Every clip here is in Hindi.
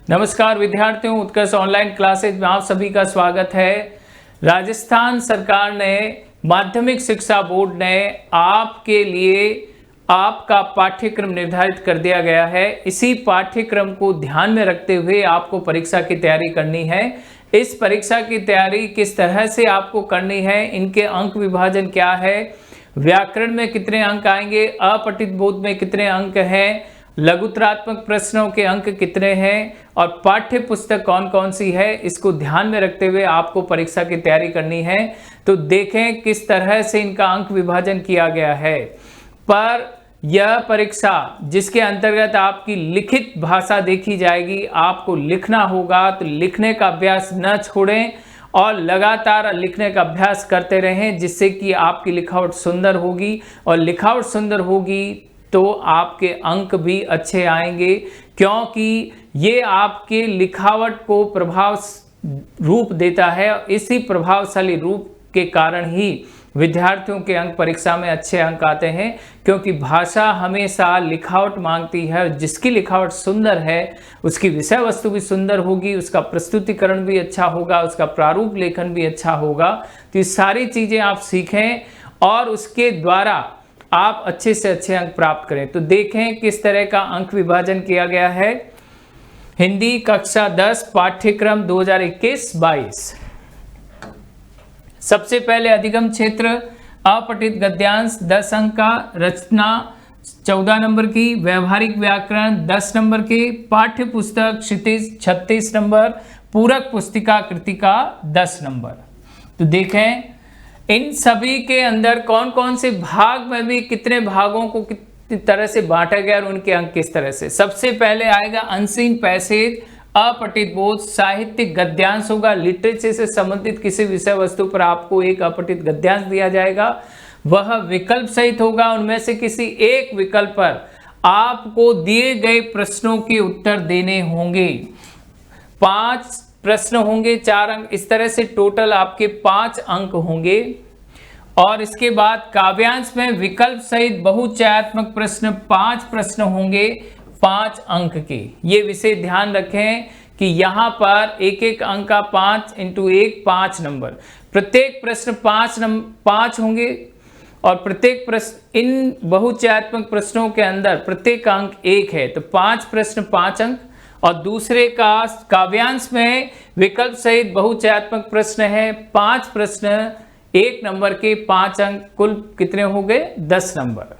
नमस्कार विद्यार्थियों, उत्कर्ष ऑनलाइन क्लासेज में आप सभी का स्वागत है। राजस्थान सरकार ने माध्यमिक शिक्षा बोर्ड ने आपके लिए आपका पाठ्यक्रम निर्धारित कर दिया गया है। इसी पाठ्यक्रम को ध्यान में रखते हुए आपको परीक्षा की तैयारी करनी है। इस परीक्षा की तैयारी किस तरह से आपको करनी है, इनके अंक विभाजन क्या है, व्याकरण में कितने अंक आएंगे, अपठित बोध में कितने अंक हैं, लघुतरात्मक प्रश्नों के अंक कितने हैं और पाठ्य पुस्तक कौन कौन सी है, इसको ध्यान में रखते हुए आपको परीक्षा की तैयारी करनी है। तो देखें किस तरह से इनका अंक विभाजन किया गया है। पर यह परीक्षा जिसके अंतर्गत आपकी लिखित भाषा देखी जाएगी, आपको लिखना होगा, तो लिखने का अभ्यास न छोड़ें और लगातार लिखने का अभ्यास करते रहें, जिससे कि आपकी लिखावट सुंदर होगी और लिखावट सुंदर होगी तो आपके अंक भी अच्छे आएंगे, क्योंकि ये आपके लिखावट को प्रभाव रूप देता है। इसी प्रभावशाली रूप के कारण ही विद्यार्थियों के अंक परीक्षा में अच्छे अंक आते हैं, क्योंकि भाषा हमेशा लिखावट मांगती है। जिसकी लिखावट सुंदर है उसकी विषय वस्तु भी सुंदर होगी, उसका प्रस्तुतिकरण भी अच्छा होगा, उसका प्रारूप लेखन भी अच्छा होगा। तो ये सारी चीज़ें आप सीखें और उसके द्वारा आप अच्छे से अच्छे अंक प्राप्त करें। तो देखें किस तरह का अंक विभाजन किया गया है। हिंदी कक्षा 10 पाठ्यक्रम 2021-22। सबसे पहले अधिगम क्षेत्र अपठित गद्यांश 10 अंक का, रचना 14 नंबर की, व्यवहारिक व्याकरण 10 नंबर के, पाठ्य पुस्तक क्षितिज 36 नंबर, पूरक पुस्तिका कृतिका 10 नंबर। तो देखें इन सभी के अंदर कौन कौन से भाग में भी कितने भागों को कितनी तरह से बांटा गया और उनके अंक किस तरह से। सबसे पहले आएगा अनसीन पैसेज, अपठित बोध, साहित्यिक गद्यांश होगा। लिटरेचर से संबंधित किसी विषय वस्तु पर आपको एक अपठित गद्यांश दिया जाएगा, वह विकल्प सहित होगा। उनमें से किसी एक विकल्प पर आपको दिए गए प्रश्नों के उत्तर देने होंगे। 5 प्रश्न होंगे, 4 अंक, इस तरह से टोटल आपके 5 अंक होंगे। और इसके बाद काव्यांश में विकल्प सहित बहुचयनात्मक प्रश्न 5 प्रश्न होंगे, 5 अंक के। ये विषय ध्यान रखें कि यहाँ पर एक एक अंक का 5 × 1 5 नंबर, प्रत्येक प्रश्न 5 होंगे और प्रत्येक प्रश्न इन बहुचयनात्मक प्रश्नों के अंदर प्रत्येक अंक 1 है, तो 5 प्रश्न 5 अंक। और दूसरे का काव्यांश में विकल्प सहित बहुचयनात्मक प्रश्न है, 5 प्रश्न 1 नंबर के, 5 अंक, कुल कितने हो गए 10 नंबर।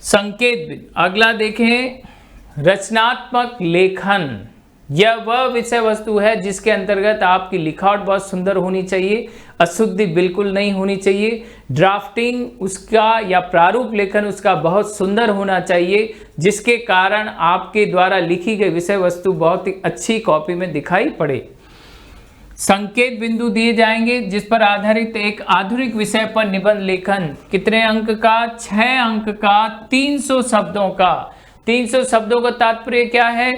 संकेत अगला देखें, रचनात्मक लेखन। यह वह विषय वस्तु है जिसके अंतर्गत आपकी लिखावट बहुत सुंदर होनी चाहिए, अशुद्धि बिल्कुल नहीं होनी चाहिए। ड्राफ्टिंग उसका या प्रारूप लेखन उसका बहुत सुंदर होना चाहिए, जिसके कारण आपके द्वारा लिखी गई विषय वस्तु बहुत ही अच्छी कॉपी में दिखाई पड़े। संकेत बिंदु दिए जाएंगे जिस पर आधारित एक आधुनिक विषय पर निबंध लेखन। कितने अंक का? 6 अंक का, 300 शब्दों का। 300 शब्दों का तात्पर्य क्या है?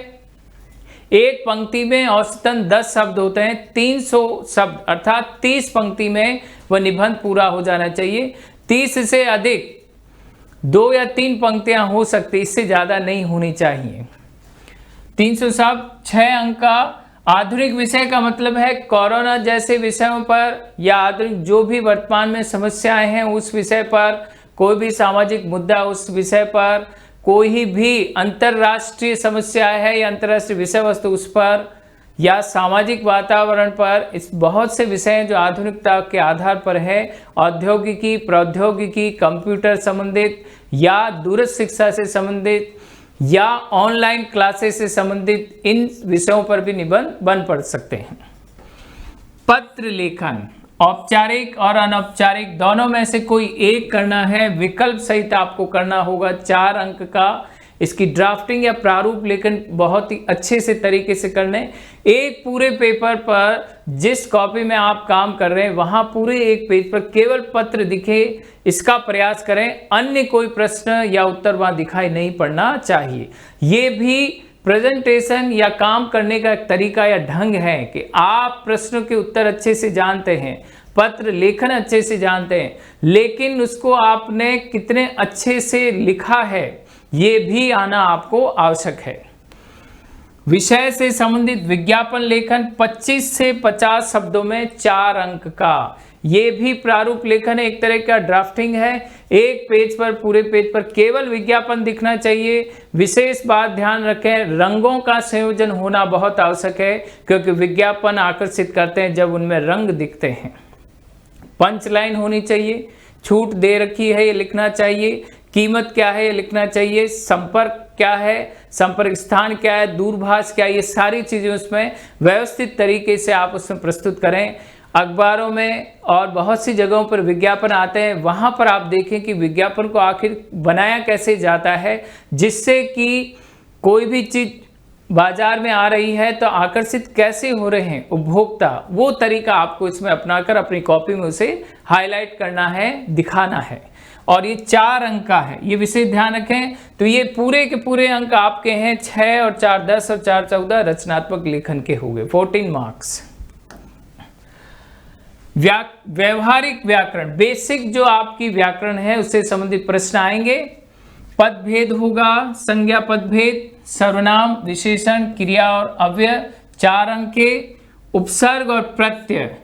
एक पंक्ति में औसतन 10 शब्द होते हैं, 300 शब्द अर्थात 30 पंक्ति में वह निबंध पूरा हो जाना चाहिए। 30 से अधिक 2 या 3 पंक्तियां हो सकती, इससे ज़्यादा नहीं होनी चाहिए। 300 शब्द, 6 अंक का। आधुनिक विषय का मतलब है कोरोना जैसे विषयों पर या आधुनिक जो भी वर्तमान में समस्याएं हैं उस विषय पर, कोई भी सामाजिक मुद्दा उस विषय पर, कोई भी अंतर्राष्ट्रीय समस्या है या अंतर्राष्ट्रीय विषय वस्तु उस पर, या सामाजिक वातावरण पर। इस बहुत से विषय हैं जो आधुनिकता के आधार पर है। औद्योगिकी, प्रौद्योगिकी, कंप्यूटर संबंधित या दूरस्थ शिक्षा से संबंधित या ऑनलाइन क्लासेस से संबंधित इन विषयों पर भी निबंध बन पड़ सकते हैं। पत्र लेखन औपचारिक और अनौपचारिक दोनों में से कोई एक करना है, विकल्प सहित आपको करना होगा, 4 अंक का। इसकी ड्राफ्टिंग या प्रारूप लेखन बहुत ही अच्छे से तरीके से करने। एक पूरे पेपर पर जिस कॉपी में आप काम कर रहे हैं वहां पूरे एक पेज पर केवल पत्र दिखे, इसका प्रयास करें। अन्य कोई प्रश्न या उत्तर वहां दिखाई नहीं पड़ना चाहिए। ये भी प्रेजेंटेशन या काम करने का एक तरीका या ढंग है कि आप प्रश्नों के उत्तर अच्छे से जानते हैं, पत्र लेखन अच्छे से जानते हैं, लेकिन उसको आपने कितने अच्छे से लिखा है ये भी आना आपको आवश्यक है। विषय से संबंधित विज्ञापन लेखन 25 से 50 शब्दों में 4 अंक का। ये भी प्रारूप लेखन है, एक तरह का ड्राफ्टिंग है। एक पेज पर, पूरे पेज पर केवल विज्ञापन दिखना चाहिए। विशेष बात ध्यान रखें, रंगों का संयोजन होना बहुत आवश्यक है, क्योंकि विज्ञापन आकर्षित करते हैं जब उनमें रंग दिखते हैं। पंच लाइन होनी चाहिए, छूट दे रखी है ये लिखना चाहिए, कीमत क्या है ये लिखना चाहिए, संपर्क क्या है, संपर्क स्थान क्या है, दूरभाष क्या है, ये सारी चीजें उसमें व्यवस्थित तरीके से आप उसमें प्रस्तुत करें। अखबारों में और बहुत सी जगहों पर विज्ञापन आते हैं, वहां पर आप देखें कि विज्ञापन को आखिर बनाया कैसे जाता है, जिससे कि कोई भी चीज बाजार में आ रही है तो आकर्षित कैसे हो रहे हैं उपभोक्ता, वो तरीका आपको इसमें अपनाकर अपनी कॉपी में उसे हाईलाइट करना है, दिखाना है। और ये 4 अंक का है, ये विशेष ध्यान रखें। तो ये पूरे के पूरे अंक आपके हैं, 6 और 4 10 और 4 14 रचनात्मक लेखन के हो गए, 14 मार्क्स। व्यवहारिक व्याकरण, बेसिक जो आपकी व्याकरण है उससे संबंधित प्रश्न आएंगे। पदभेद होगा, संज्ञा पदभेद, सर्वनाम, विशेषण, क्रिया और अव्यय 4 अंक के। उपसर्ग और प्रत्यय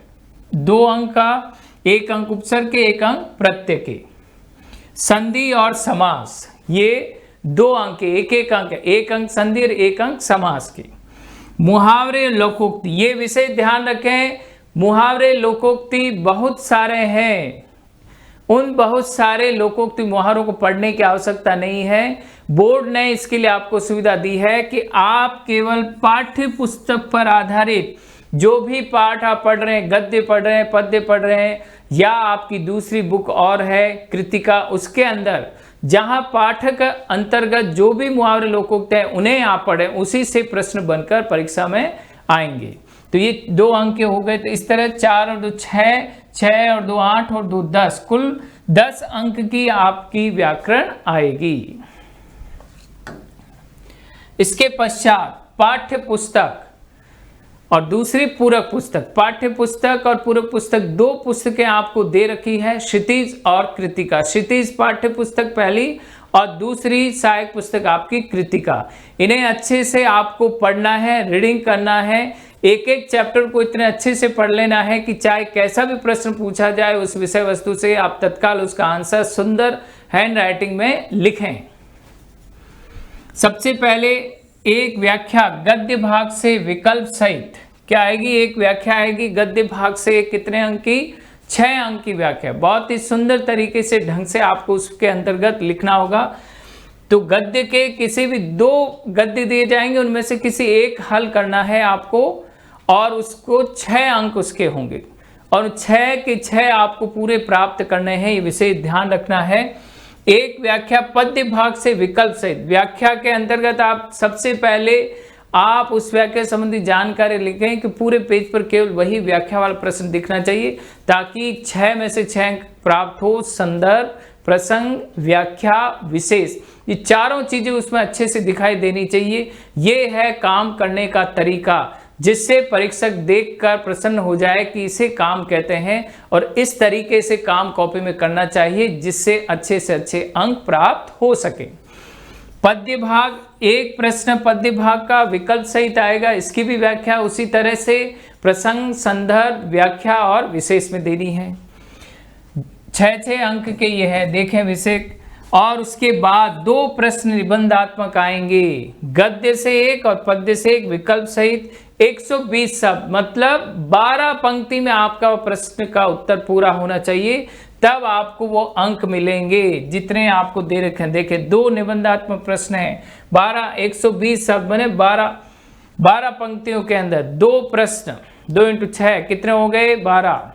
2 अंक का, 1 अंक उपसर्ग के, 1 अंक प्रत्यय के। संधि और समास ये 2 अंक के, 1 अंक, 1 अंक संधि और 1 अंक समास के। मुहावरे, लोकोक्ति, ये विषय ध्यान रखें। मुहावरे लोकोक्ति बहुत सारे हैं, उन बहुत सारे लोकोक्ति मुहावरों को पढ़ने की आवश्यकता नहीं है। बोर्ड ने इसके लिए आपको सुविधा दी है कि आप केवल पाठ्य पुस्तक पर आधारित जो भी पाठ आप पढ़ रहे हैं, गद्य पढ़ रहे हैं, पद्य पढ़ रहे हैं, या आपकी दूसरी बुक और है कृतिका, उसके अंदर जहां पाठक अंतर्गत जो भी मुहावरे लोकोक्ति है उन्हें आप पढ़ें, उसी से प्रश्न बनकर परीक्षा में आएंगे। तो ये 2 अंक के हो गए। तो इस तरह 4 और 2 6, 6 और 2 8 और 2 10, कुल 10 अंक की आपकी व्याकरण आएगी। इसके पश्चात पाठ्य पुस्तक और दूसरी पूरक पुस्तक। पाठ्य पुस्तक और पूरक पुस्तक 2 पुस्तकें आपको दे रखी है, क्षितिज और कृतिका। क्षितिज पाठ्य पुस्तक पहली और दूसरी सहायक पुस्तक आपकी कृतिका। इन्हें अच्छे से आपको पढ़ना है, रीडिंग करना है। एक एक चैप्टर को इतने अच्छे से पढ़ लेना है कि चाहे कैसा भी प्रश्न पूछा जाए उस विषय वस्तु से आप तत्काल उसका आंसर सुंदर हैंड राइटिंग में लिखें। सबसे पहले एक व्याख्या गद्य भाग से विकल्प सहित क्या आएगी, एक व्याख्या आएगी गद्य भाग से, कितने अंक की, 6 अंक की व्याख्या। बहुत ही सुंदर तरीके से ढंग से आपको उसके अंतर्गत लिखना होगा। तो गद्य के किसी भी 2 गद्य दिए जाएंगे, उनमें से किसी एक हल करना है आपको और उसको 6 अंक उसके होंगे और 6 के 6 आपको पूरे प्राप्त करने हैं, ये विशेष ध्यान रखना है। एक व्याख्या पद्य भाग से विकल्प सहित, व्याख्या के अंतर्गत आप सबसे पहले आप उस व्याख्या संबंधी जानकारी लिखें कि पूरे पेज पर केवल वही व्याख्या वाला प्रश्न दिखना चाहिए, ताकि 6 में से 6 अंक प्राप्त हो। संदर्भ, प्रसंग, व्याख्या, विशेष, ये चारों चीजें उसमें अच्छे से दिखाई देनी चाहिए। ये है काम करने का तरीका, जिससे परीक्षक देखकर प्रसन्न हो जाए कि इसे काम कहते हैं और इस तरीके से काम कॉपी में करना चाहिए, जिससे अच्छे से अच्छे अंक प्राप्त हो सके। पद्य भाग, एक प्रश्न पद्य भाग का विकल्प सहित आएगा, इसकी भी व्याख्या उसी तरह से प्रसंग, संदर्भ, व्याख्या और विशेष में देनी है। 6 अंक के ये है, देखें विशेष। और उसके बाद 2 प्रश्न निबंधात्मक आएंगे, गद्य से 1 और पद्य से 1 विकल्प सहित। 120 शब्द, मतलब 12 पंक्ति में आपका प्रश्न का उत्तर पूरा होना चाहिए, तब आपको वो अंक मिलेंगे जितने आपको दे रखे हैं। देखें 2 निबंधात्मक प्रश्न हैं, 12, 120 शब्द बने 12 पंक्तियों के अंदर 2 प्रश्न, 2 × 6 कितने हो गए, 12।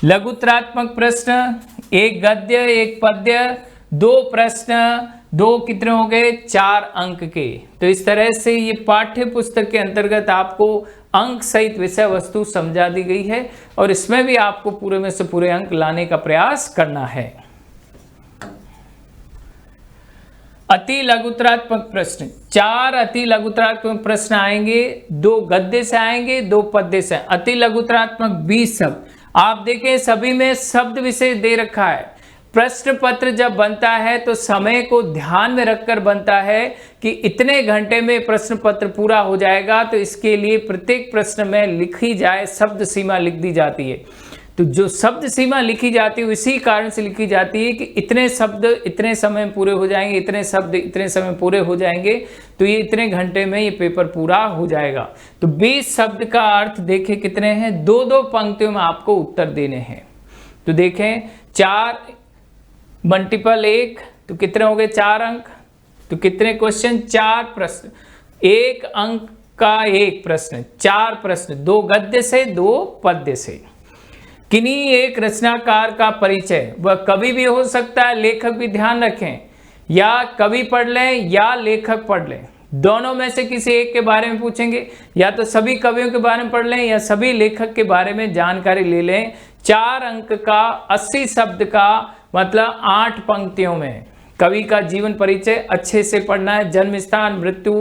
लघुत्तरात्मक प्रश्न, 1 गद्य 1 पद्य, 2 प्रश्न, 2 कितने हो गए, 4 अंक के। तो इस तरह से ये पाठ्य पुस्तक के अंतर्गत आपको अंक सहित विषय वस्तु समझा दी गई है और इसमें भी आपको पूरे में से पूरे अंक लाने का प्रयास करना है। अति लघुत्तरात्मक प्रश्न, 4 अति लघुत्तरात्मक प्रश्न आएंगे, 2 गद्य से आएंगे, 2 पद्य से। अति लघुत्तरात्मक 20 शब्द, आप देखें सभी में शब्द विशेष दे रखा है। प्रश्न पत्र जब बनता है तो समय को ध्यान में रखकर बनता है कि इतने घंटे में प्रश्न पत्र पूरा हो जाएगा, तो इसके लिए प्रत्येक प्रश्न में लिखी जाए शब्द सीमा लिख दी जाती है। तो जो शब्द सीमा लिखी जाती है इसी कारण से लिखी जाती है कि इतने शब्द इतने समय में पूरे हो जाएंगे, इतने शब्द इतने समय में पूरे हो जाएंगे, तो ये इतने घंटे में ये पेपर पूरा हो जाएगा। तो 20 शब्द का अर्थ देखें कितने हैं, 2-2 पंक्तियों में आपको उत्तर देने हैं। तो देखें 4 मल्टीपल 1 तो कितने हो गए, 4 अंक। तो कितने क्वेश्चन, 4 प्रश्न, 1 अंक का 1 प्रश्न, 4 प्रश्न, 2 गद्य से 2 पद्य से। किन्हीं एक रचनाकार का परिचय, वह कवि भी हो सकता है, लेखक भी, ध्यान रखें, या कवि पढ़ लें या लेखक पढ़ लें, दोनों में से किसी एक के बारे में पूछेंगे, या तो सभी कवियों के बारे में पढ़ लें या सभी लेखक के बारे में जानकारी ले लें। 4 अंक का 80 शब्द का मतलब 8 पंक्तियों में कवि का जीवन परिचय अच्छे से पढ़ना है, जन्म स्थान, मृत्यु,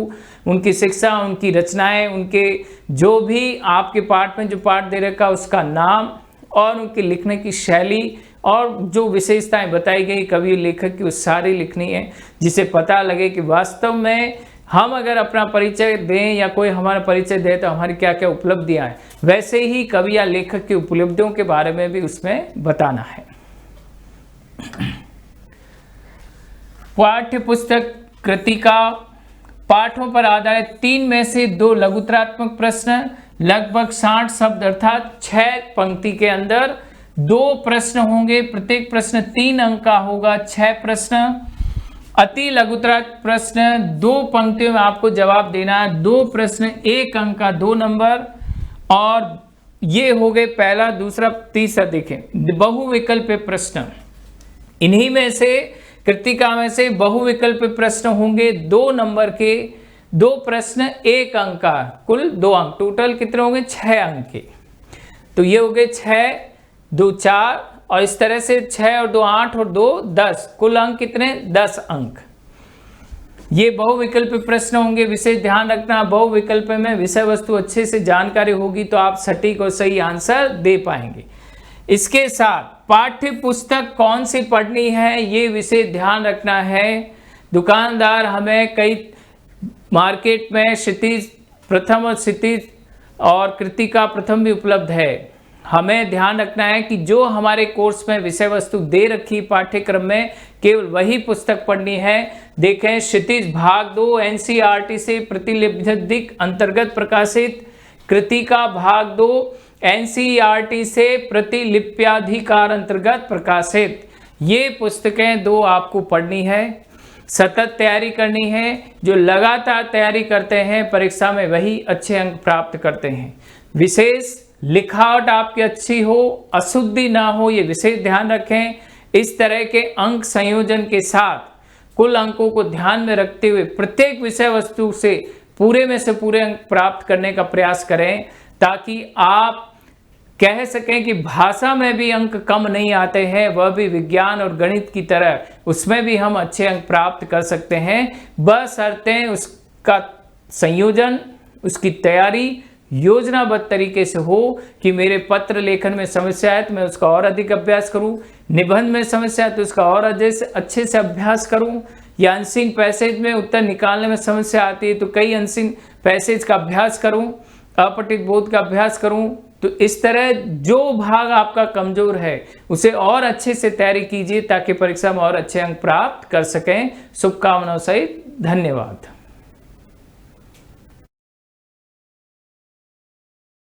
उनकी शिक्षा, उनकी रचनाएं, उनके जो भी आपके पाठ में जो पाठ दे रखा उसका नाम और उनके लिखने की शैली और जो विशेषताएं बताई गई कवि लेखक की, वो सारी लिखनी है, जिसे पता लगे कि वास्तव में हम अगर अपना परिचय दें या कोई हमारा परिचय दे तो हमारी क्या क्या उपलब्धियां हैं, वैसे ही कवि या लेखक की उपलब्धियों के बारे में भी उसमें बताना है। पाठ्य पुस्तक कृतिका पाठों पर आधारित 3 में से 2 लघुतरात्मक प्रश्न, लगभग 60 शब्द अर्थात 6 पंक्ति के अंदर 2 प्रश्न होंगे, प्रत्येक प्रश्न 3 अंक का होगा, 6 प्रश्न। अति लघुतरात्मक प्रश्न 2 पंक्तियों में आपको जवाब देना है, 2 प्रश्न 1 अंक का 2 नंबर। और ये हो गए पहला, दूसरा, तीसरा। देखें बहुविकल्प प्रश्न, इन्हीं में से कृतिका में से बहुविकल्प प्रश्न होंगे 2 नंबर के, 2 प्रश्न 1 अंक का, कुल 2 अंक, टोटल कितने होंगे 6 अंक के। तो ये हो गए 6, 2 4 और इस तरह से 6 और 2 8 और 2 10, कुल अंक कितने 10 अंक। ये बहुविकल्प प्रश्न होंगे। विशेष ध्यान रखना, बहुविकल्प में विषय वस्तु अच्छे से जानकारी होगी तो आप सटीक और सही आंसर दे पाएंगे। इसके साथ पाठ्य पुस्तक कौन सी पढ़नी है ये विशेष ध्यान रखना है। दुकानदार हमें कई मार्केट में क्षितिज प्रथम और क्षितिज और कृतिका प्रथम भी उपलब्ध है। हमें ध्यान रखना है कि जो हमारे कोर्स में विषय वस्तु दे रखी पाठ्यक्रम में केवल वही पुस्तक पढ़नी है। देखें क्षितिज भाग 2 एनसीईआरटी से प्रतिलिप्यधिक अंतर्गत प्रकाशित, कृतिका भाग 2 एनसीईआरटी से प्रतिलिप्याधिकार अंतर्गत प्रकाशित। ये पुस्तकें 2 आपको पढ़नी है, सतत तैयारी करनी है। जो लगातार तैयारी करते हैं परीक्षा में वही अच्छे अंक प्राप्त करते हैं। विशेष लिखावट आपकी अच्छी हो, अशुद्धि ना हो, ये विशेष ध्यान रखें। इस तरह के अंक संयोजन के साथ कुल अंकों को ध्यान में रखते हुए प्रत्येक विषय वस्तु से पूरे में से पूरे अंक प्राप्त करने का प्रयास करें, ताकि आप कह सकें कि भाषा में भी अंक कम नहीं आते हैं, वह भी विज्ञान और गणित की तरह, उसमें भी हम अच्छे अंक प्राप्त कर सकते हैं। बशर्ते उसका संयोजन, उसकी तैयारी योजनाबद्ध तरीके से हो कि मेरे पत्र लेखन में समस्या है तो मैं उसका और अधिक अभ्यास करूं, निबंध में समस्या है तो उसका और अच्छे से अभ्यास करूं, या अनसीन पैसेज में उत्तर निकालने में समस्या आती है तो कई अनसीन पैसेज का अभ्यास करूं, अपठित बोध का अभ्यास करूं। तो इस तरह जो भाग आपका कमजोर है उसे और अच्छे से तैयारी कीजिए ताकि परीक्षा में और अच्छे अंक प्राप्त कर सकें। शुभकामनाओं सहित धन्यवाद।